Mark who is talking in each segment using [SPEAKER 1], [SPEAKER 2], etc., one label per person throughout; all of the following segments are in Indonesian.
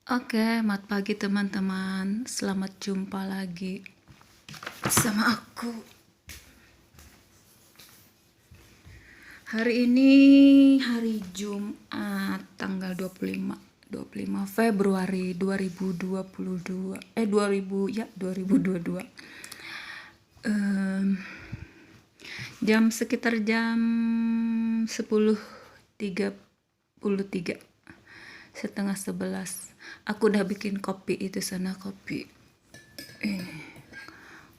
[SPEAKER 1] Oke, selamat pagi teman-teman. Selamat jumpa lagi sama aku. Hari ini hari Jumat tanggal 25 Februari 2022. 2022. Sekitar jam 10.33, setengah 11. Aku udah bikin kopi itu sana, kopi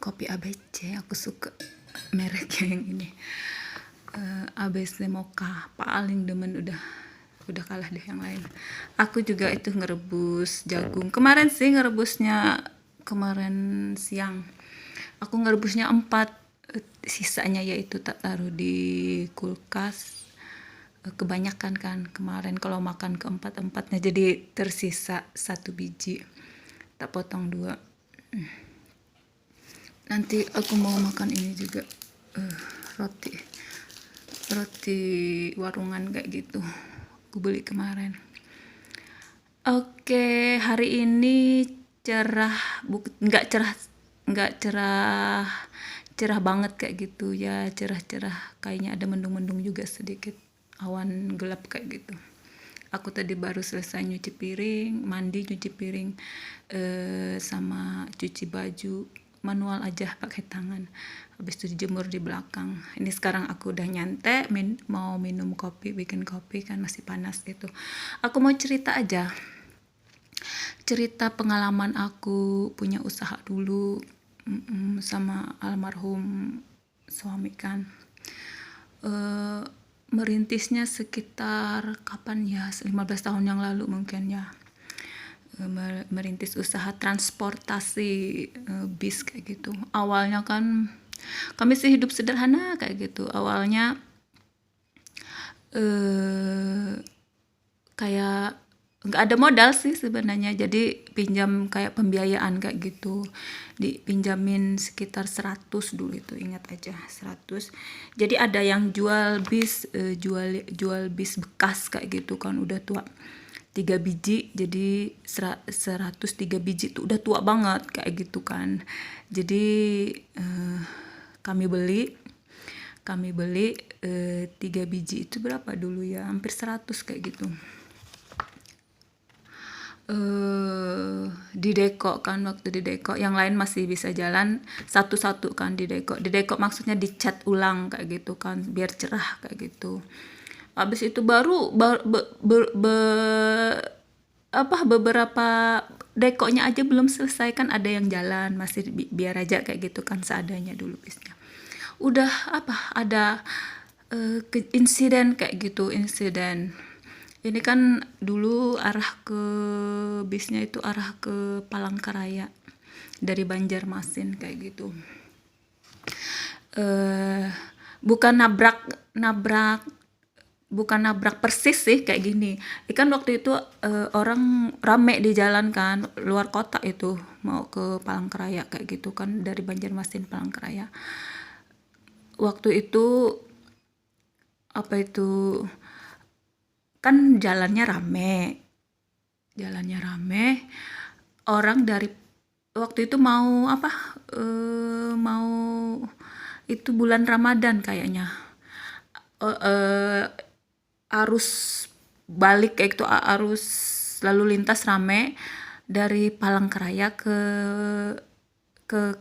[SPEAKER 1] ABC. Aku suka mereknya yang ini, ABC Mocha. Paling demen, udah kalah deh yang lain. Aku juga itu ngerebus jagung kemarin sih, kemarin siang. Aku ngerebusnya 4, sisanya yaitu tak taruh di kulkas. Kebanyakan kan kemarin kalau makan keempat-empatnya, jadi tersisa 1 biji, tak potong 2. Nanti aku mau makan ini juga, roti warungan kayak gitu, aku beli kemarin. Oke, hari ini nggak cerah banget kayak gitu ya, cerah-cerah, kayaknya ada mendung-mendung juga sedikit, awan gelap kayak gitu. Aku tadi baru selesai nyuci piring, nyuci piring, sama cuci baju, manual aja pakai tangan. Habis itu dijemur di belakang. Ini sekarang aku udah nyantai, mau minum kopi, bikin kopi kan masih panas gitu. Aku mau cerita aja. Cerita pengalaman aku punya usaha dulu, sama almarhum suami kan. Merintisnya sekitar kapan ya, 15 tahun yang lalu mungkin ya. Merintis usaha transportasi, bis kayak gitu. Awalnya kan kami sih hidup sederhana kayak gitu. Awalnya kayak nggak ada modal sih sebenarnya, jadi pinjam kayak pembiayaan kayak gitu, dipinjamin sekitar 100 dulu, itu ingat aja 100. Jadi ada yang jual bis, jual bis bekas kayak gitu kan, udah tua, 3 biji, jadi 103 biji tuh udah tua banget kayak gitu kan. Jadi kami beli 3 biji itu berapa dulu ya, hampir 100 kayak gitu. Dideko kan, waktu dideko yang lain masih bisa jalan, satu-satu kan dideko maksudnya dicat ulang kayak gitu kan, biar cerah kayak gitu. Habis itu baru beberapa dekonya aja belum selesai kan, ada yang jalan masih biar aja kayak gitu kan, seadanya dulu bisnya. Udah ada insiden kayak gitu. Ini kan dulu bisnya itu arah ke Palangkaraya dari Banjarmasin kayak gitu. Bukan nabrak persis sih kayak gini. Ikan waktu itu orang rame di jalan kan, luar kota itu mau ke Palangkaraya kayak gitu kan, dari Banjarmasin Palangkaraya. Waktu itu kan jalannya rame, orang dari waktu itu mau itu bulan Ramadan kayaknya, arus balik kayak itu, arus lalu lintas rame dari Palangkaraya ke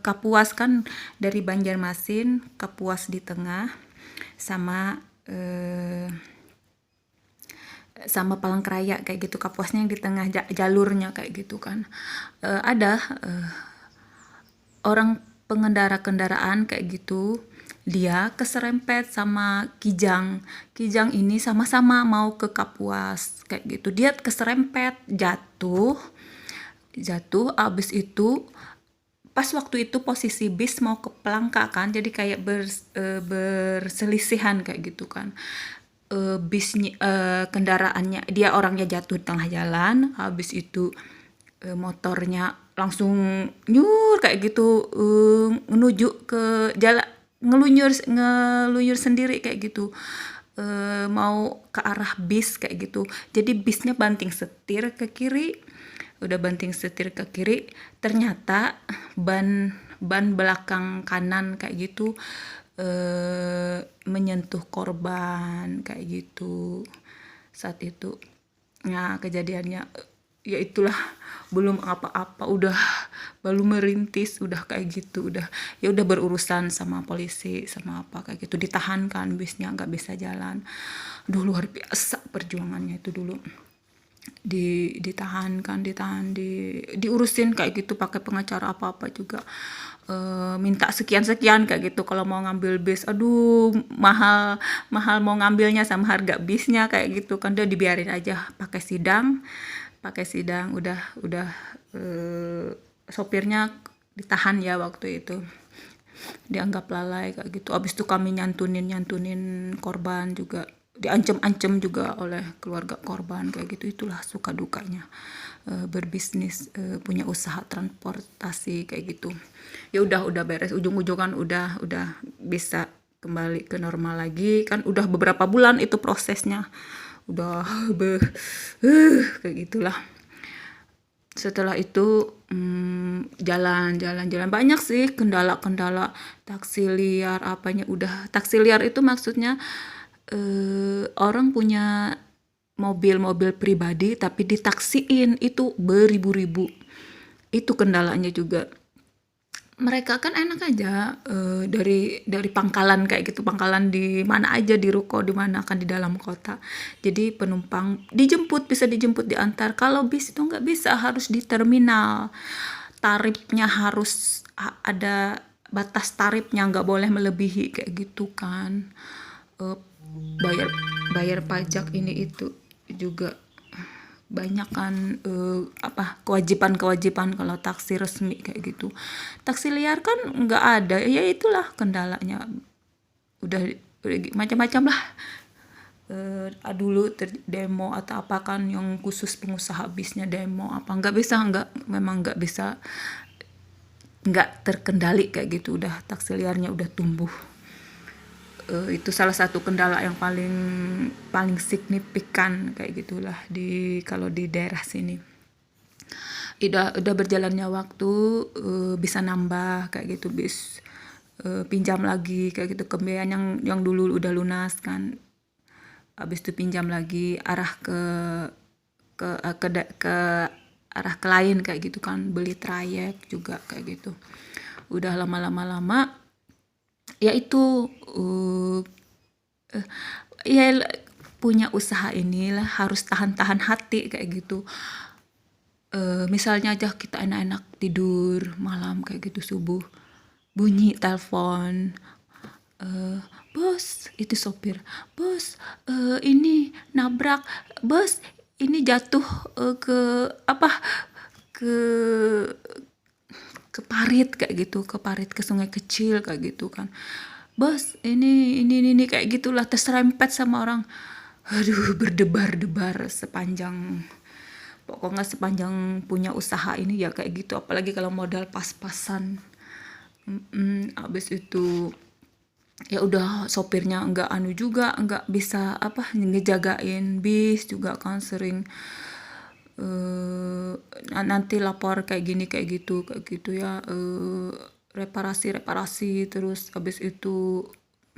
[SPEAKER 1] Kapuas kan, dari Banjarmasin, Kapuas di tengah, sama Palangkaraya kayak gitu, Kapuasnya yang di tengah jalurnya kayak gitu kan. Ada orang pengendara kendaraan kayak gitu, dia keserempet sama Kijang ini, sama-sama mau ke Kapuas kayak gitu. Dia keserempet, jatuh. Abis itu pas waktu itu posisi bis mau ke Pelangka kan, jadi kayak berselisihan kayak gitu kan. Kendaraannya, dia orangnya jatuh di tengah jalan, habis itu motornya langsung nyur kayak gitu, menuju ke jalan, ngelunyur sendiri kayak gitu, mau ke arah bis kayak gitu. Jadi bisnya banting setir ke kiri, udah banting setir ke kiri, ternyata ban ban belakang kanan kayak gitu menyentuh korban kayak gitu saat itu. Nah, kejadiannya ya itulah, belum apa-apa udah baru merintis udah kayak gitu, udah ya udah berurusan sama polisi sama apa kayak gitu, ditahan kan bisnya nggak bisa jalan. Duh, luar biasa perjuangannya itu dulu, ditahan kan, diurusin kayak gitu pakai pengacara apa juga. Minta sekian kayak gitu kalau mau ngambil bis, aduh mahal mahal mau ngambilnya sama harga bisnya kayak gitu kan, udah dibiarin aja pakai sidang udah sopirnya ditahan ya waktu itu, dianggap lalai kayak gitu. Abis itu kami nyantunin korban juga, diancem-ancem juga oleh keluarga korban kayak gitu. Itulah suka dukanya berbisnis, punya usaha transportasi kayak gitu. Ya udah beres, ujung-ujungan udah bisa kembali ke normal lagi kan, udah beberapa bulan itu prosesnya, udah kayak gitulah. Setelah itu jalan banyak sih kendala taksi liar apanya. Udah taksi liar itu maksudnya orang punya mobil pribadi tapi ditaksiin, itu beribu-ribu. Itu kendalanya juga. Mereka kan enak aja dari pangkalan kayak gitu, pangkalan di mana aja, di ruko di mana kan, di dalam kota. Jadi penumpang bisa dijemput diantar. Kalau bis itu nggak bisa, harus di terminal. Tarifnya harus ada batas tarifnya, nggak boleh melebihi kayak gitu kan. Bayar pajak ini itu juga banyak kan, kewajiban kalau taksi resmi kayak gitu. Taksi liar kan nggak ada, ya itulah kendalanya. Udah macam-macam lah. Dulu demo atau apa kan, yang khusus pengusaha bisnya demo apa, memang nggak bisa, nggak terkendali kayak gitu. Udah taksi liarnya udah tumbuh. Itu salah satu kendala yang paling signifikan kayak gitulah kalau di daerah sini. Udah berjalannya waktu, bisa nambah kayak gitu bis, pinjam lagi kayak gitu, kembiayaan yang dulu udah lunas kan, habis itu pinjam lagi, arah ke arah ke lain kayak gitu kan, beli trayek juga kayak gitu. Udah lama ya itu ya punya usaha inilah harus tahan hati kayak gitu. Misalnya aja kita enak-enak tidur malam kayak gitu, subuh bunyi telepon, bos, itu sopir, bos, ini nabrak, bos, ini jatuh ke parit kayak gitu, ke sungai kecil kayak gitu kan, bos, ini kayak gitulah, terserempet sama orang. Aduh, berdebar-debar pokoknya sepanjang punya usaha ini ya kayak gitu, apalagi kalau modal pas-pasan. Abis itu ya udah, sopirnya nggak bisa ngejagain bis juga kan, sering nanti lapor kayak gitu ya, reparasi terus habis itu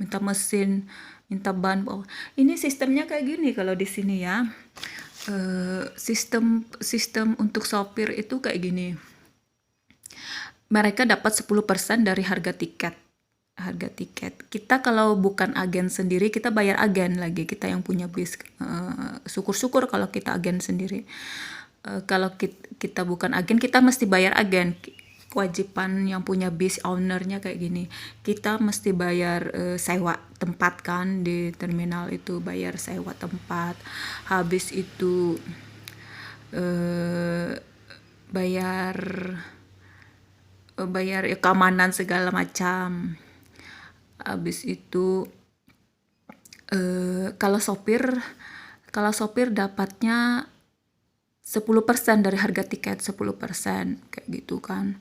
[SPEAKER 1] minta mesin, minta ban. Ini sistemnya kayak gini kalau di sini ya, sistem untuk sopir itu kayak gini, mereka dapat 10% dari harga tiket. Kita kalau bukan agen sendiri, kita bayar agen lagi, kita yang punya bis. Syukur-syukur kalau kita agen sendiri. Kalau kita bukan agen, kita mesti bayar agen. Kewajiban yang punya bis, ownernya kayak gini, kita mesti bayar sewa tempat kan, di terminal itu bayar sewa tempat. Habis itu bayar keamanan segala macam. Habis itu kalau sopir dapatnya 10% dari harga tiket, 10% kayak gitu kan.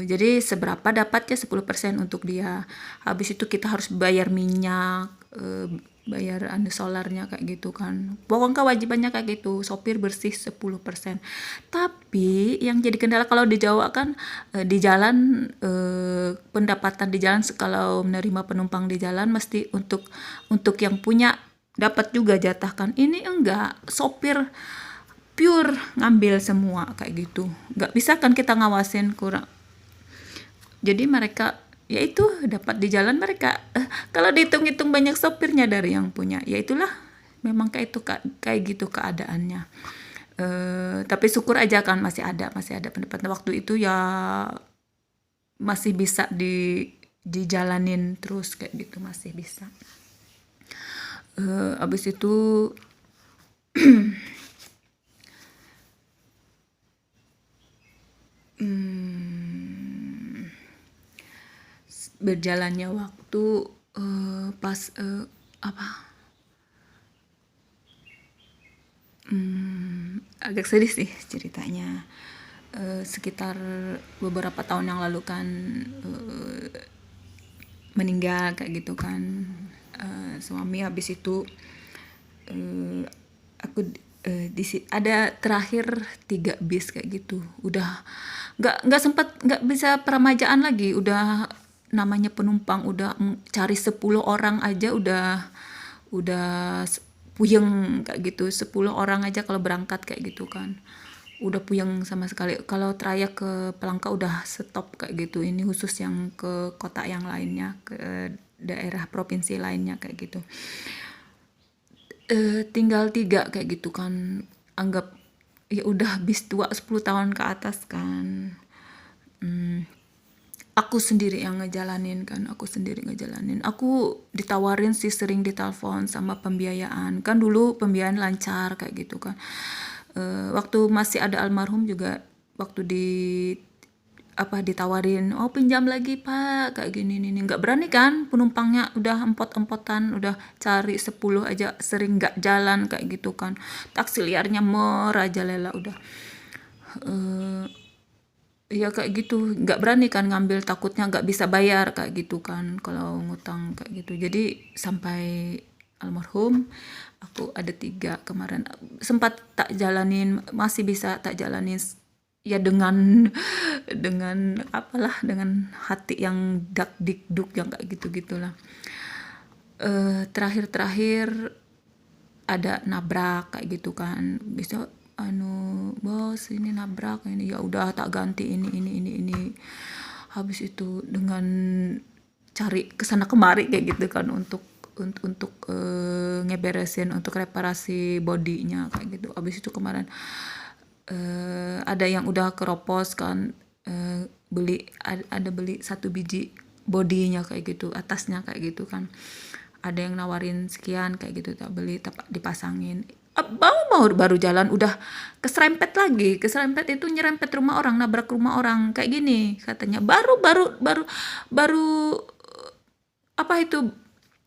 [SPEAKER 1] Jadi seberapa dapatnya 10% untuk dia. Habis itu kita harus bayar minyak, bayar anu solarnya kayak gitu kan. Pokoknya kewajibannya kayak gitu, sopir bersih 10%. Tapi yang jadi kendala kalau di Jawa kan di jalan pendapatan di jalan kalau menerima penumpang di jalan mesti untuk yang punya dapat juga jatah kan. Ini enggak, sopir pure ngambil semua kayak gitu. Nggak bisa kan kita ngawasin, kurang. Jadi mereka ya itu dapat di jalan mereka. Kalau dihitung-hitung banyak sopirnya dari yang punya, ya itulah memang kayak itu kayak gitu keadaannya. Tapi syukur aja kan masih ada pendapatan waktu itu ya, masih bisa dijalanin terus kayak gitu, masih bisa. Abis itu berjalannya waktu pas apa agak sedih sih ceritanya. Sekitar beberapa tahun yang lalu kan meninggal kayak gitu kan suami. Habis itu aku ada terakhir 3 bis kayak gitu, udah nggak bisa peramajaan lagi, udah namanya penumpang udah cari 10 orang aja udah puyeng kayak gitu. 10 orang aja kalau berangkat kayak gitu kan udah puyeng sama sekali. Kalau trayek ke Palangka udah stop kayak gitu. Ini khusus yang ke kota yang lainnya, ke daerah provinsi lainnya kayak gitu. Tinggal 3 kayak gitu kan, anggap ya udah bis tua 10 tahun ke atas kan. Aku sendiri yang ngejalanin kan, aku ditawarin sih, sering ditelepon sama pembiayaan kan. Dulu pembiayaan lancar kayak gitu kan. Waktu masih ada almarhum juga, waktu ditawarin, oh pinjam lagi pak kayak gini nih, nggak berani kan, penumpangnya udah empot-empotan, udah cari 10 aja sering nggak jalan kayak gitu kan. Taksi liarnya merajalela udah. Ya kayak gitu, nggak berani kan ngambil, takutnya nggak bisa bayar kayak gitu kan kalau ngutang kayak gitu. Jadi sampai almarhum aku ada 3 kemarin sempat tak jalanin, masih bisa tak jalanin ya dengan apalah, dengan hati yang dak dikduk yang kayak gitu gitulah. Terakhir ada nabrak kayak gitu kan, bisa bos ini nabrak ini, ya udah tak ganti ini. Habis itu dengan cari kesana kemari kayak gitu kan untuk ngeberesin, untuk reparasi bodinya kayak gitu. Habis itu kemarin ada yang udah keropos kan, beli 1 biji bodinya kayak gitu, atasnya kayak gitu kan. Ada yang nawarin sekian kayak gitu, tak beli, tak dipasangin. Baru jalan udah keserempet itu, nyerempet rumah orang, nabrak rumah orang kayak gini katanya. Baru apa itu,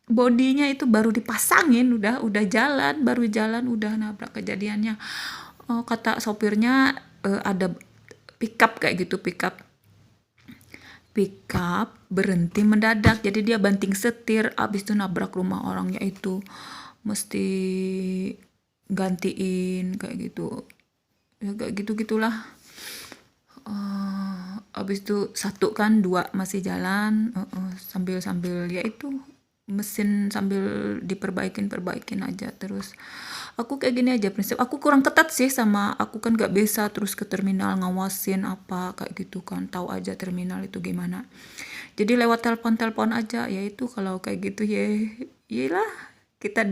[SPEAKER 1] bodinya itu baru dipasangin, udah jalan, baru jalan udah nabrak. Kejadiannya kata sopirnya ada pickup kayak gitu, pickup berhenti mendadak, jadi dia banting setir, abis itu nabrak rumah orang, yaitu mesti gantiin kayak gitu ya, kayak gitulah. Abis itu 1 kan, 2 masih jalan, sambil ya itu mesin sambil diperbaikin aja terus. Aku kayak gini aja prinsip, aku kurang ketat sih sama, aku kan gak bisa terus ke terminal ngawasin apa kayak gitu kan, tahu aja terminal itu gimana. Jadi lewat telepon aja, yaitu kalau kayak gitu ya iyalah, kita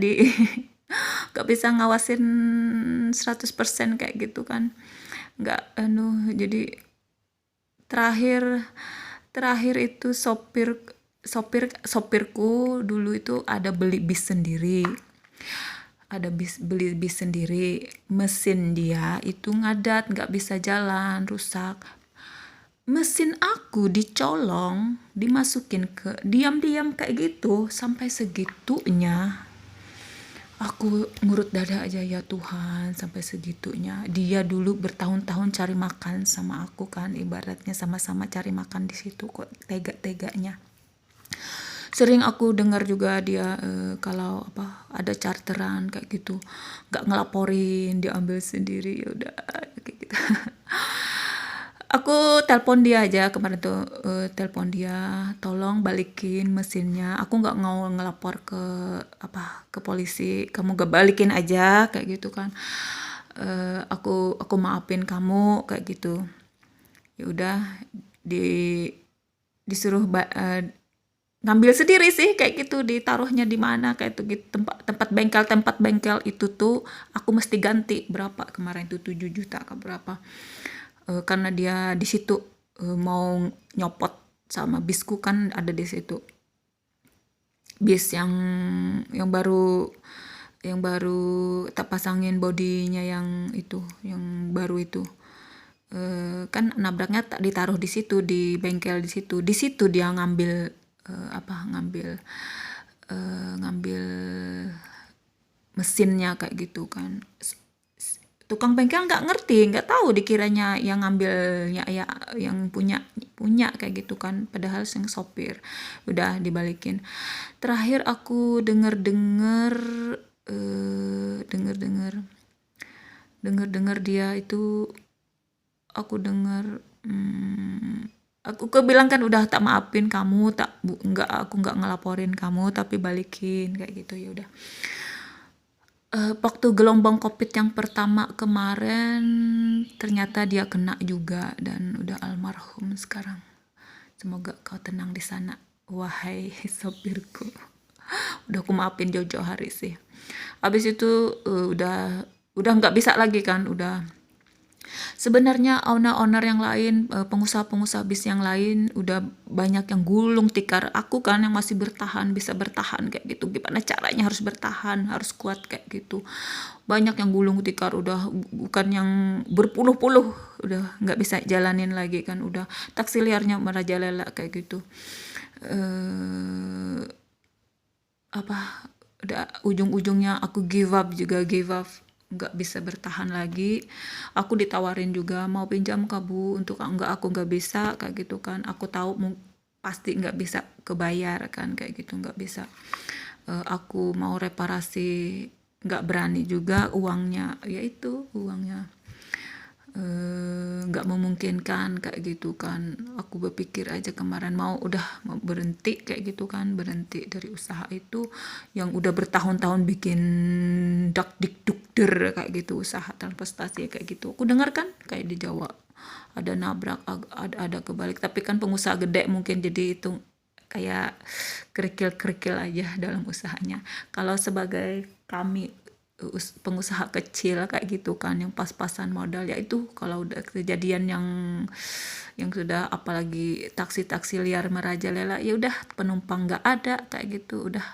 [SPEAKER 1] gak bisa ngawasin 100% kayak gitu kan, gak jadi terakhir itu sopirku dulu itu ada beli bis sendiri, mesin dia itu ngadat, nggak bisa jalan, rusak. Mesin aku dicolong, dimasukin ke diam-diam kayak gitu, sampai segitunya. Aku ngurut dada aja, ya Tuhan, sampai segitunya. Dia dulu bertahun-tahun cari makan sama aku kan, ibaratnya sama-sama cari makan di situ, kok tega-teganya. Sering aku dengar juga dia kalau apa ada charteran kayak gitu, nggak ngelaporin, dia ambil sendiri, ya udah kayak gitu. Aku telepon dia aja kemarin tuh, telepon dia, tolong balikin mesinnya. Aku nggak mau ngelapor ke apa ke polisi, kamu gak balikin aja kayak gitu kan. Aku maafin kamu kayak gitu. Ya udah di disuruh ngambil sendiri sih kayak gitu, ditaruhnya di mana kayak itu gitu, tempat bengkel itu tuh aku mesti ganti berapa kemarin tuh 7 juta ke berapa. Karena dia di situ mau nyopot sama bisku kan ada di situ. Bis yang baru tak pasangin bodinya yang itu, yang baru itu. Kan nabraknya tak ditaruh di situ, di bengkel di situ. Di situ dia ngambil ngambil mesinnya kayak gitu kan. Tukang bengkel nggak ngerti, nggak tahu, dikiranya yang ngambilnya ya yang punya kayak gitu kan, padahal yang sopir. Udah dibalikin. Terakhir aku denger dia itu, aku denger aku bilang kan udah tak maafin kamu, aku nggak ngelaporin kamu tapi balikin kayak gitu. Ya udah. Waktu gelombang COVID yang pertama kemarin ternyata dia kena juga dan udah almarhum sekarang. Semoga kau tenang di sana, wahai sopirku. Udah aku maafin jauh-jauh hari sih. Habis itu udah nggak bisa lagi kan, udah. Sebenarnya owner-owner yang lain, pengusaha-pengusaha bis yang lain udah banyak yang gulung tikar. Aku kan yang masih bisa bertahan kayak gitu. Gimana caranya harus bertahan, harus kuat kayak gitu. Banyak yang gulung tikar udah bukan yang berpuluh-puluh, udah nggak bisa jalanin lagi kan, udah taksi liarnya merajalela kayak gitu. Udah ujung-ujungnya aku give up, nggak bisa bertahan lagi. Aku ditawarin juga mau pinjam ke Bu, untuk aku nggak bisa kayak gitu kan. Aku tahu pasti nggak bisa kebayar kan kayak gitu, nggak bisa. Aku mau reparasi nggak berani juga, uangnya yaitu uangnya nggak memungkinkan kayak gitu kan. Aku berpikir aja kemarin mau berhenti kayak gitu kan, berhenti dari usaha itu yang udah bertahun-tahun bikin dak dik duk der kayak gitu, usaha transportasi kayak gitu. Aku dengar kan kayak di Jawa ada nabrak, ada kebalik, tapi kan pengusaha gede mungkin jadi itu kayak kerikil-kerikil aja dalam usahanya. Kalau sebagai kami pengusaha kecil kayak gitu kan, yang pas-pasan modal, ya itu kalau udah kejadian yang sudah, apalagi taksi-taksi liar merajalela, ya udah penumpang nggak ada kayak gitu, udah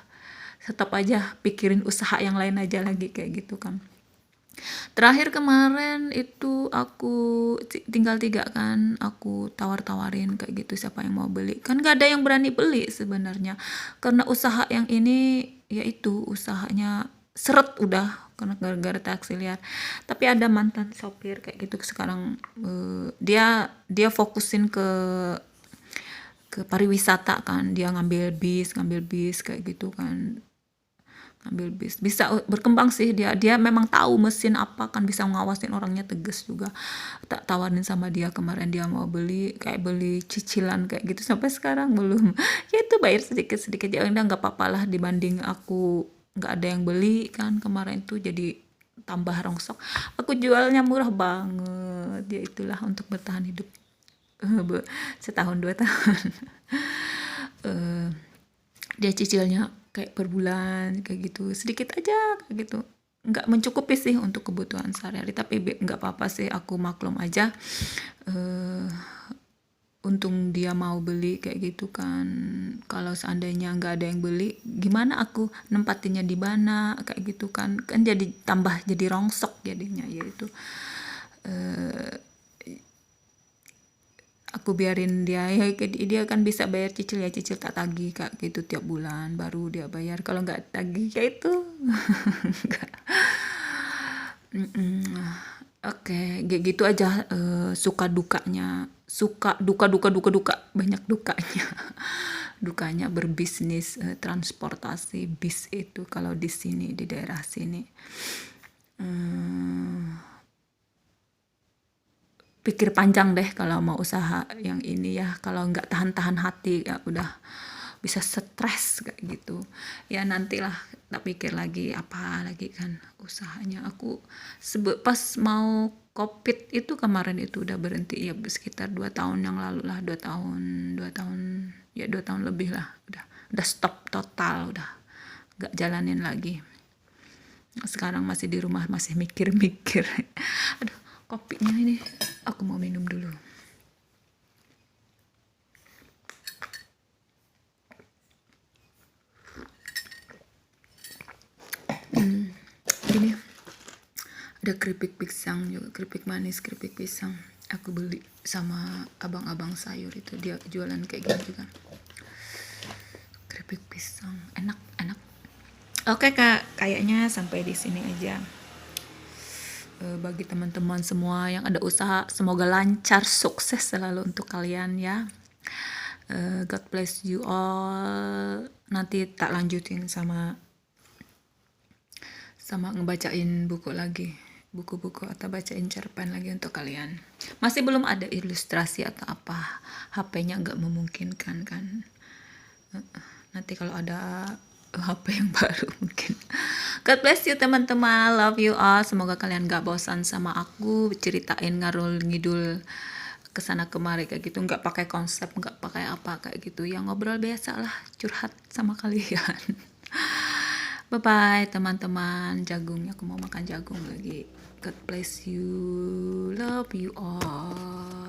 [SPEAKER 1] stop aja, pikirin usaha yang lain aja lagi kayak gitu kan. Terakhir kemarin itu aku tinggal 3 kan, aku tawar-tawarin kayak gitu, siapa yang mau beli, kan gak ada yang berani beli sebenarnya, karena usaha yang ini yaitu usahanya seret udah, karena gara-gara taksi liar. Tapi ada mantan sopir kayak gitu sekarang, dia fokusin ke pariwisata kan, dia ngambil bis kayak gitu kan, ngambil bis, bisa berkembang sih dia memang tahu mesin apa kan, bisa ngawasin orangnya, tegas juga. Tak tawarin sama dia kemarin, dia mau beli, kayak beli cicilan kayak gitu, sampai sekarang belum. Ya itu bayar sedikit-sedikit, ya udah nggak apa-apa lah, dibanding aku nggak ada yang beli kan kemarin tuh, jadi tambah rongsok. Aku jualnya murah banget, ya itulah untuk bertahan hidup setahun 2 tahun. Dia cicilnya kayak per bulan kayak gitu, sedikit aja kayak gitu, nggak mencukupi sih untuk kebutuhan sehari-hari, tapi nggak apa-apa sih, aku maklum aja. Untung dia mau beli kayak gitu kan. Kalau seandainya nggak ada yang beli, gimana aku nempatinnya di mana kayak gitu kan jadi tambah jadi rongsok jadinya, yaitu aku biarin dia, ya dia kan bisa bayar cicil, ya cicil tak tagih kak gitu tiap bulan, baru dia bayar. Kalau nggak tagih ya itu nggak. Oke, kayak gitu aja. Suka dukanya, duka banyak dukanya. dukanya berbisnis transportasi bis itu kalau di sini, di daerah sini. Pikir panjang deh kalau mau usaha yang ini ya. Kalau nggak tahan-tahan hati ya udah bisa stres kayak gitu. Ya nantilah tak pikir lagi apa lagi kan usahanya. Aku pas mau COVID itu kemarin itu udah berhenti ya sekitar 2 tahun yang lalu lah, 2 tahun ya 2 tahun lebih lah, udah stop total, udah nggak jalanin lagi. Sekarang masih di rumah masih mikir-mikir. Aduh, kopinya ini aku mau minum dulu. Ini ada keripik pisang juga, keripik manis, keripik pisang. Aku beli sama abang-abang sayur itu, dia jualan kayak gitu juga. Keripik pisang, enak. Oke Kak, kayaknya sampai di sini aja. Bagi teman-teman semua yang ada usaha, semoga lancar, sukses selalu untuk kalian ya. God bless you all. Nanti tak lanjutin sama ngebacain buku lagi, buku-buku atau bacain cerpen lagi untuk kalian. Masih belum ada ilustrasi atau apa, HP-nya nggak memungkinkan kan. Nanti kalau ada HP yang baru mungkin. God bless you teman-teman, love you all. Semoga kalian gak bosan sama aku ceritain ngarul ngidul kesana kemari kayak gitu, nggak pakai konsep, nggak pakai apa kayak gitu, yang ngobrol biasa lah, curhat sama kalian. Bye bye teman-teman, jagungnya aku mau makan jagung lagi. God bless you, love you all.